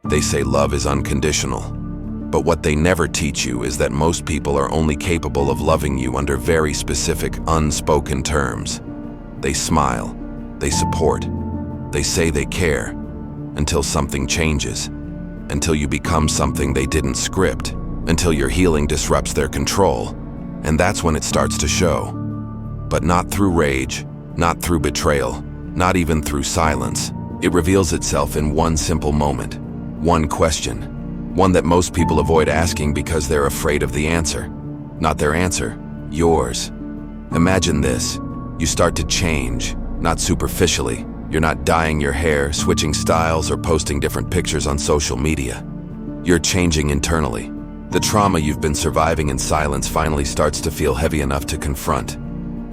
They say love is unconditional. But what they never teach you is that most people are only capable of loving you under very specific, unspoken terms. They smile, they support, they say they care, until something changes, until you become something they didn't script, until your healing disrupts their control, and that's when it starts to show. But not through rage, not through betrayal, not even through silence. It reveals itself in one simple moment, one question, one that most people avoid asking because they're afraid of the answer. Not their answer, yours. Imagine this. You start to change, not superficially. You're not dyeing your hair, switching styles, or posting different pictures on social media. You're changing internally. The trauma you've been surviving in silence finally starts to feel heavy enough to confront.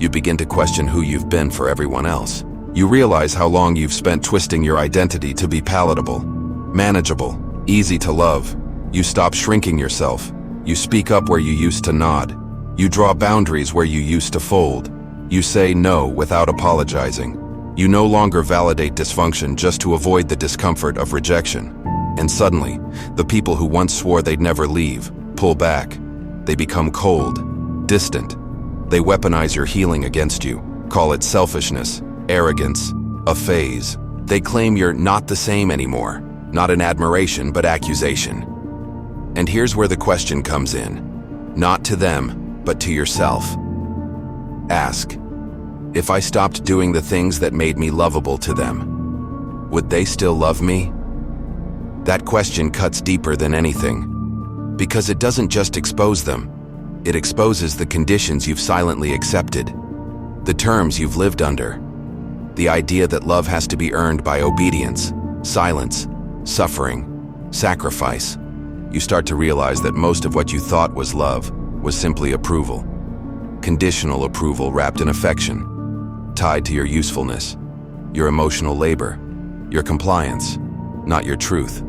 You begin to question who you've been for everyone else. You realize how long you've spent twisting your identity to be palatable, manageable, easy to love. You stop shrinking yourself. You speak up where you used to nod. You draw boundaries where you used to fold. You say no without apologizing. You no longer validate dysfunction just to avoid the discomfort of rejection. And suddenly, the people who once swore they'd never leave pull back. They become cold, distant. They weaponize your healing against you, call it selfishness, arrogance, a phase. They claim you're not the same anymore, not an admiration but accusation. And here's where the question comes in, not to them, but to yourself. Ask, if I stopped doing the things that made me lovable to them, would they still love me? That question cuts deeper than anything, because it doesn't just expose them, it exposes the conditions you've silently accepted, the terms you've lived under, the idea that love has to be earned by obedience, silence, suffering, sacrifice. You start to realize that most of what you thought was love was simply approval. Conditional approval wrapped in affection, tied to your usefulness, your emotional labor, your compliance, not your truth.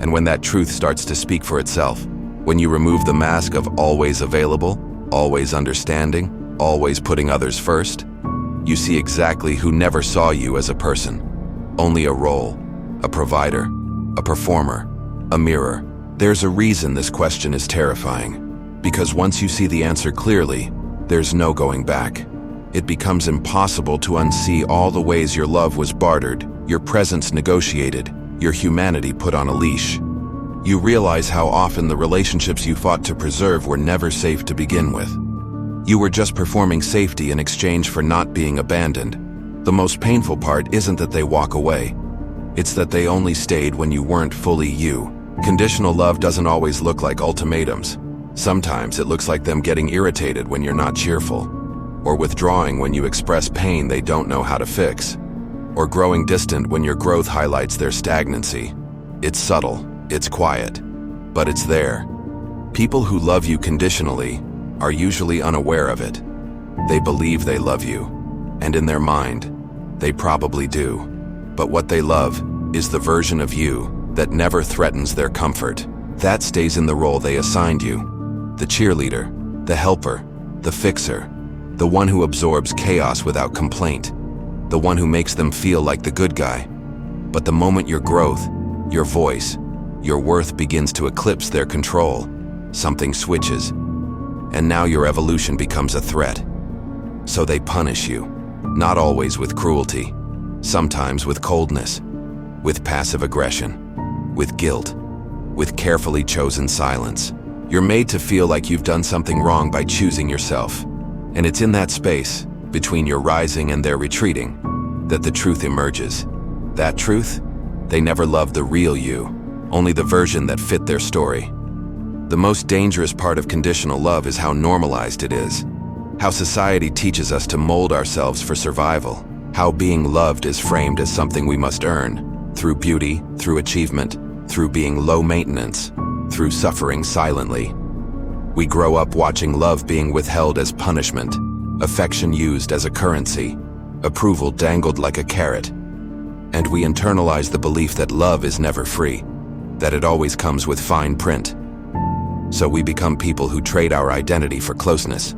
And when that truth starts to speak for itself, when you remove the mask of always available, always understanding, always putting others first, you see exactly who never saw you as a person. Only a role, a provider, a performer, a mirror. There's a reason this question is terrifying, because once you see the answer clearly, there's no going back. It becomes impossible to unsee all the ways your love was bartered, your presence negotiated, your humanity put on a leash. You realize how often the relationships you fought to preserve were never safe to begin with. You were just performing safety in exchange for not being abandoned. The most painful part isn't that they walk away. It's that they only stayed when you weren't fully you. Conditional love doesn't always look like ultimatums. Sometimes it looks like them getting irritated when you're not cheerful, or withdrawing when you express pain they don't know how to fix, or growing distant when your growth highlights their stagnancy. It's subtle, it's quiet, but it's there. People who love you conditionally are usually unaware of it. They believe they love you, and in their mind, they probably do. But what they love is the version of you that never threatens their comfort. That stays in the role they assigned you. The cheerleader, the helper, the fixer, the one who absorbs chaos without complaint, the one who makes them feel like the good guy. But the moment your growth, your voice, your worth begins to eclipse their control, something switches, and now your evolution becomes a threat. So they punish you, not always with cruelty, sometimes with coldness, with passive aggression, with guilt, with carefully chosen silence. You're made to feel like you've done something wrong by choosing yourself. And it's in that space, between your rising and their retreating, that the truth emerges. That truth? They never loved the real you, only the version that fit their story. The most dangerous part of conditional love is how normalized it is. How society teaches us to mold ourselves for survival. How being loved is framed as something we must earn, through beauty, through achievement, through being low maintenance, through suffering silently. We grow up watching love being withheld as punishment, affection used as a currency, approval dangled like a carrot. And we internalize the belief that love is never free, that it always comes with fine print. So we become people who trade our identity for closeness,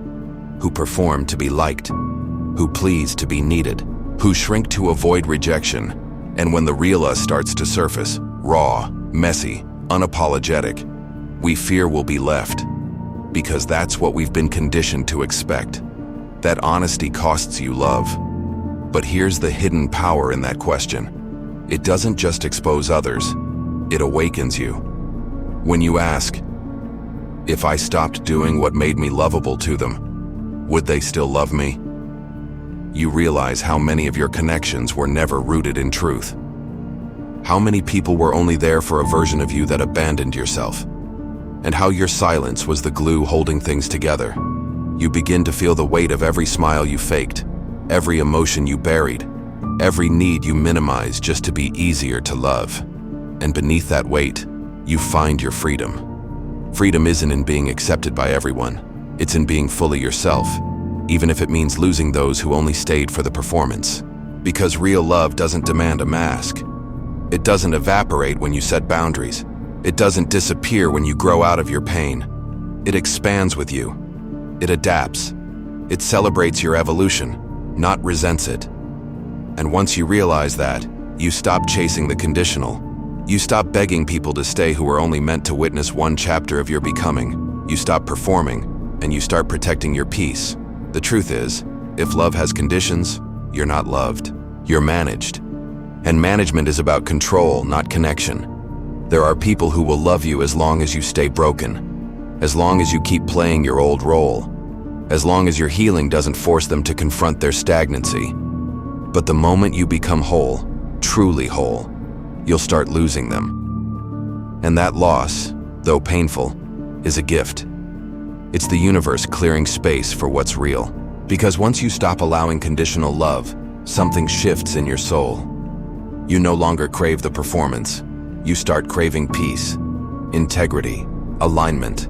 who perform to be liked, who please to be needed, who shrink to avoid rejection, and when the real us starts to surface, raw, messy, unapologetic. We fear we'll be left, because that's what we've been conditioned to expect. That honesty costs you love. But here's the hidden power in that question. It doesn't just expose others, it awakens you. When you ask, if I stopped doing what made me lovable to them, would they still love me? You realize how many of your connections were never rooted in truth. How many people were only there for a version of you that abandoned yourself, and how your silence was the glue holding things together. You begin to feel the weight of every smile you faked, every emotion you buried, every need you minimized just to be easier to love. And beneath that weight, you find your freedom. Freedom isn't in being accepted by everyone, it's in being fully yourself, even if it means losing those who only stayed for the performance. Because real love doesn't demand a mask. It doesn't evaporate when you set boundaries. It doesn't disappear when you grow out of your pain. It expands with you. It adapts. It celebrates your evolution, not resents it. And once you realize that, you stop chasing the conditional. You stop begging people to stay who are only meant to witness one chapter of your becoming. You stop performing, and you start protecting your peace. The truth is, if love has conditions, you're not loved. You're managed. And management is about control, not connection. There are people who will love you as long as you stay broken, as long as you keep playing your old role, as long as your healing doesn't force them to confront their stagnancy. But the moment you become whole, truly whole, you'll start losing them. And that loss, though painful, is a gift. It's the universe clearing space for what's real. Because once you stop allowing conditional love, something shifts in your soul. You no longer crave the performance. You start craving peace, integrity, alignment.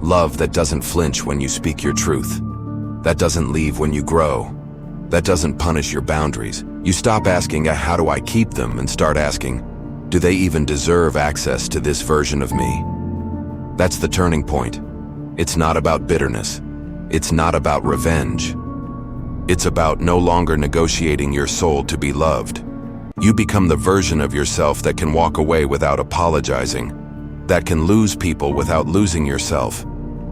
Love that doesn't flinch when you speak your truth. That doesn't leave when you grow. That doesn't punish your boundaries. You stop asking, how do I keep them, and start asking, do they even deserve access to this version of me? That's the turning point. It's not about bitterness. It's not about revenge. It's about no longer negotiating your soul to be loved. You become the version of yourself that can walk away without apologizing, that can lose people without losing yourself,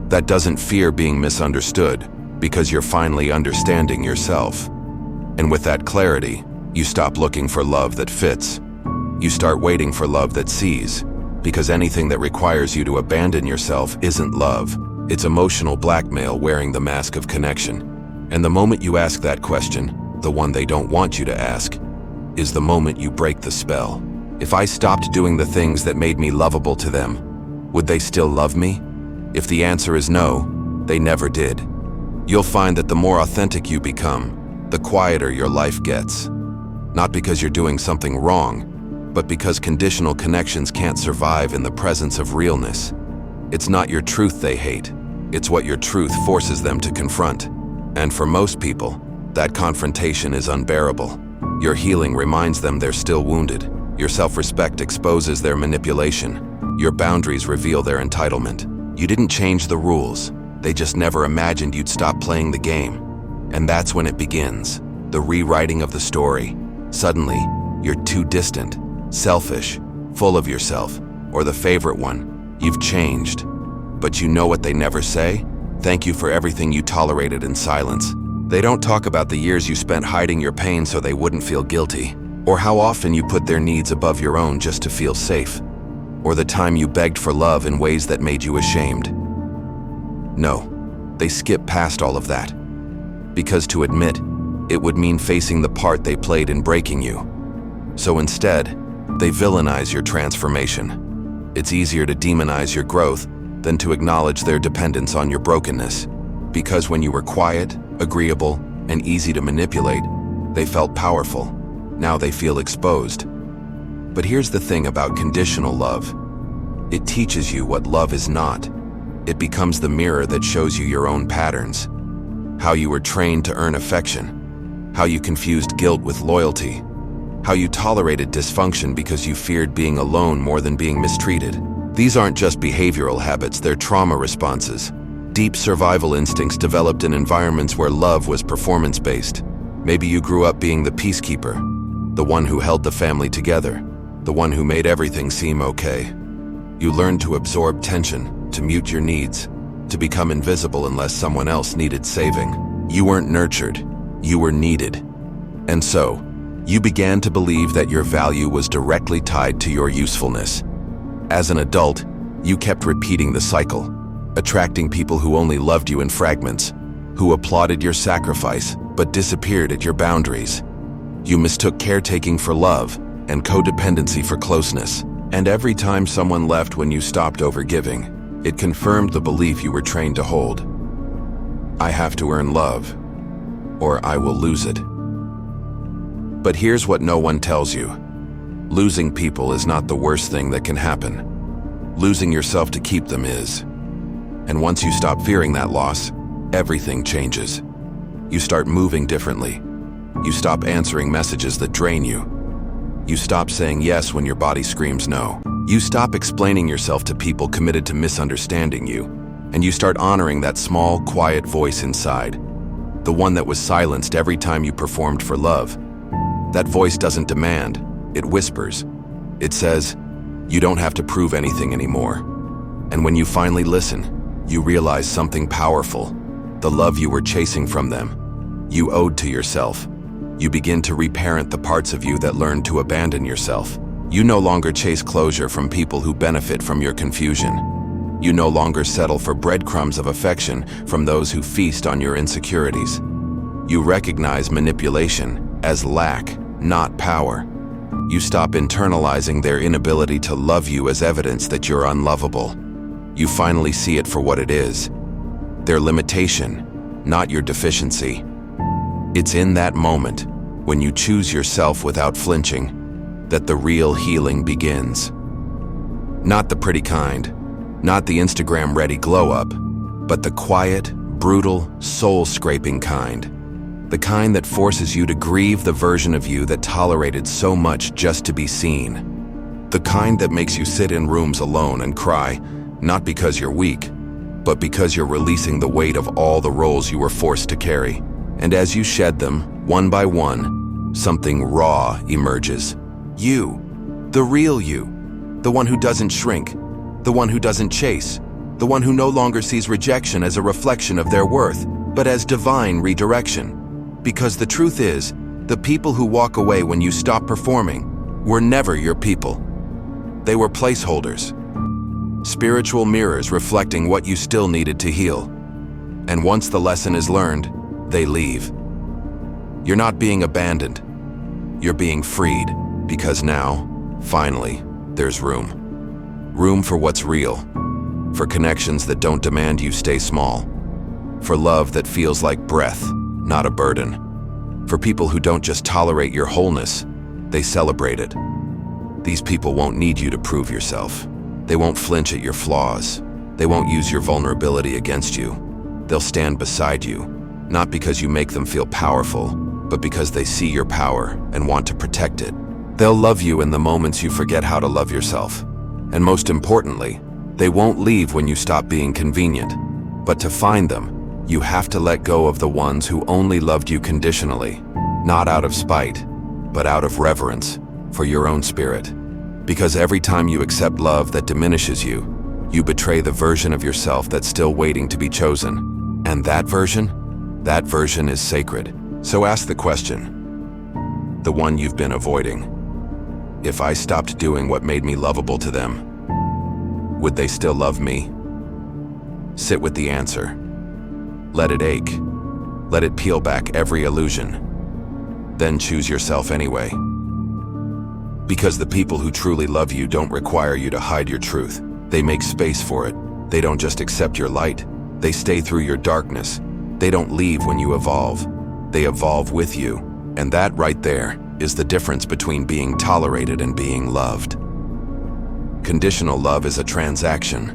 that doesn't fear being misunderstood because you're finally understanding yourself. And with that clarity, you stop looking for love that fits. You start waiting for love that sees, because anything that requires you to abandon yourself isn't love. It's emotional blackmail wearing the mask of connection. And the moment you ask that question, the one they don't want you to ask, is the moment you break the spell. If I stopped doing the things that made me lovable to them, would they still love me? If the answer is no, they never did. You'll find that the more authentic you become, the quieter your life gets. Not because you're doing something wrong, but because conditional connections can't survive in the presence of realness. It's not your truth they hate, it's what your truth forces them to confront. And for most people, that confrontation is unbearable. Your healing reminds them they're still wounded. Your self-respect exposes their manipulation. Your boundaries reveal their entitlement. You didn't change the rules. They just never imagined you'd stop playing the game. And that's when it begins, the rewriting of the story. Suddenly, you're too distant, selfish, full of yourself, or the favorite one. You've changed. But you know what they never say? Thank you for everything you tolerated in silence. They don't talk about the years you spent hiding your pain so they wouldn't feel guilty, or how often you put their needs above your own just to feel safe, or the time you begged for love in ways that made you ashamed. No, they skip past all of that, because to admit, it would mean facing the part they played in breaking you. So instead, they villainize your transformation. It's easier to demonize your growth than to acknowledge their dependence on your brokenness. Because when you were quiet, agreeable, and easy to manipulate, they felt powerful. Now they feel exposed. But here's the thing about conditional love. It teaches you what love is not. It becomes the mirror that shows you your own patterns. How you were trained to earn affection. How you confused guilt with loyalty. How you tolerated dysfunction because you feared being alone more than being mistreated. These aren't just behavioral habits, they're trauma responses. Deep survival instincts developed in environments where love was performance-based. Maybe you grew up being the peacekeeper, the one who held the family together. the one who made everything seem okay. You learned to absorb tension, to mute your needs, to become invisible unless someone else needed saving. You weren't nurtured, you were needed. And so, you began to believe that your value was directly tied to your usefulness. As an adult, you kept repeating the cycle, attracting people who only loved you in fragments, who applauded your sacrifice but disappeared at your boundaries. You mistook caretaking for love and codependency for closeness. And every time someone left when you stopped overgiving, it confirmed the belief you were trained to hold. I have to earn love, or I will lose it. But here's what no one tells you. Losing people is not the worst thing that can happen. Losing yourself to keep them is. And once you stop fearing that loss, everything changes. You start moving differently. You stop answering messages that drain you. You stop saying yes when your body screams no. You stop explaining yourself to people committed to misunderstanding you, and you start honoring that small, quiet voice inside, the one that was silenced every time you performed for love. That voice doesn't demand, it whispers. It says, you don't have to prove anything anymore. And when you finally listen, you realize something powerful. The love you were chasing from them, you owed to yourself. You begin to reparent the parts of you that learned to abandon yourself. You no longer chase closure from people who benefit from your confusion. You no longer settle for breadcrumbs of affection from those who feast on your insecurities. You recognize manipulation as lack, not power. You stop internalizing their inability to love you as evidence that you're unlovable. You finally see it for what it is. Their limitation, not your deficiency. It's in that moment, when you choose yourself without flinching, that the real healing begins. Not the pretty kind, not the Instagram-ready glow-up, but the quiet, brutal, soul-scraping kind. The kind that forces you to grieve the version of you that tolerated so much just to be seen. The kind that makes you sit in rooms alone and cry, not because you're weak, but because you're releasing the weight of all the roles you were forced to carry. And as you shed them, one by one, something raw emerges. You, the real you, the one who doesn't shrink, the one who doesn't chase, the one who no longer sees rejection as a reflection of their worth, but as divine redirection. Because the truth is, the people who walk away when you stop performing were never your people. They were placeholders, spiritual mirrors reflecting what you still needed to heal. And once the lesson is learned, they leave. You're not being abandoned. You're being freed, because now, finally, there's room. Room for what's real, for connections that don't demand you stay small, for love that feels like breath, not a burden, for people who don't just tolerate your wholeness, they celebrate it. These people won't need you to prove yourself. They won't flinch at your flaws. They won't use your vulnerability against you. They'll stand beside you, not because you make them feel powerful, but because they see your power and want to protect it. They'll love you in the moments you forget how to love yourself. And most importantly, they won't leave when you stop being convenient. But to find them, you have to let go of the ones who only loved you conditionally, not out of spite, but out of reverence for your own spirit. Because every time you accept love that diminishes you, you betray the version of yourself that's still waiting to be chosen. And that version is sacred. So ask the question, the one you've been avoiding. If I stopped doing what made me lovable to them, would they still love me? Sit with the answer. Let it ache. Let it peel back every illusion. Then choose yourself anyway. Because the people who truly love you don't require you to hide your truth. They make space for it. They don't just accept your light. They stay through your darkness. They don't leave when you evolve. They evolve with you. And that right there is the difference between being tolerated and being loved. Conditional love is a transaction.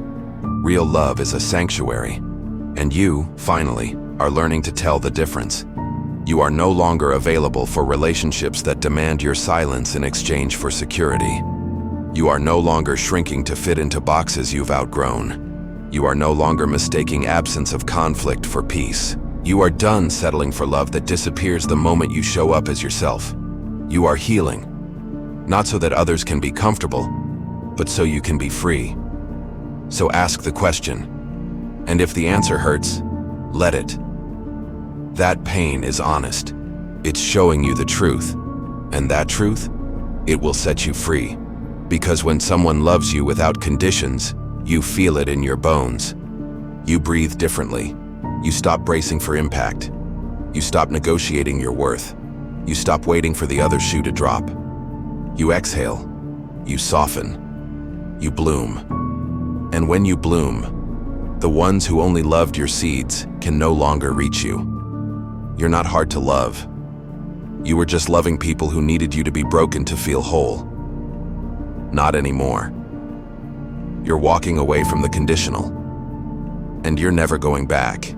Real love is a sanctuary. And you, finally, are learning to tell the difference. You are no longer available for relationships that demand your silence in exchange for security. You are no longer shrinking to fit into boxes you've outgrown. You are no longer mistaking absence of conflict for peace. You are done settling for love that disappears the moment you show up as yourself. You are healing. Not so that others can be comfortable, but so you can be free. So ask the question, and if the answer hurts, let it. That pain is honest. It's showing you the truth, and that truth, it will set you free. Because when someone loves you without conditions, you feel it in your bones. You breathe differently. You stop bracing for impact. You stop negotiating your worth. You stop waiting for the other shoe to drop. You exhale. You soften. You bloom. And when you bloom, the ones who only loved your seeds can no longer reach you. You're not hard to love. You were just loving people who needed you to be broken to feel whole. Not anymore. You're walking away from the conditional, and you're never going back.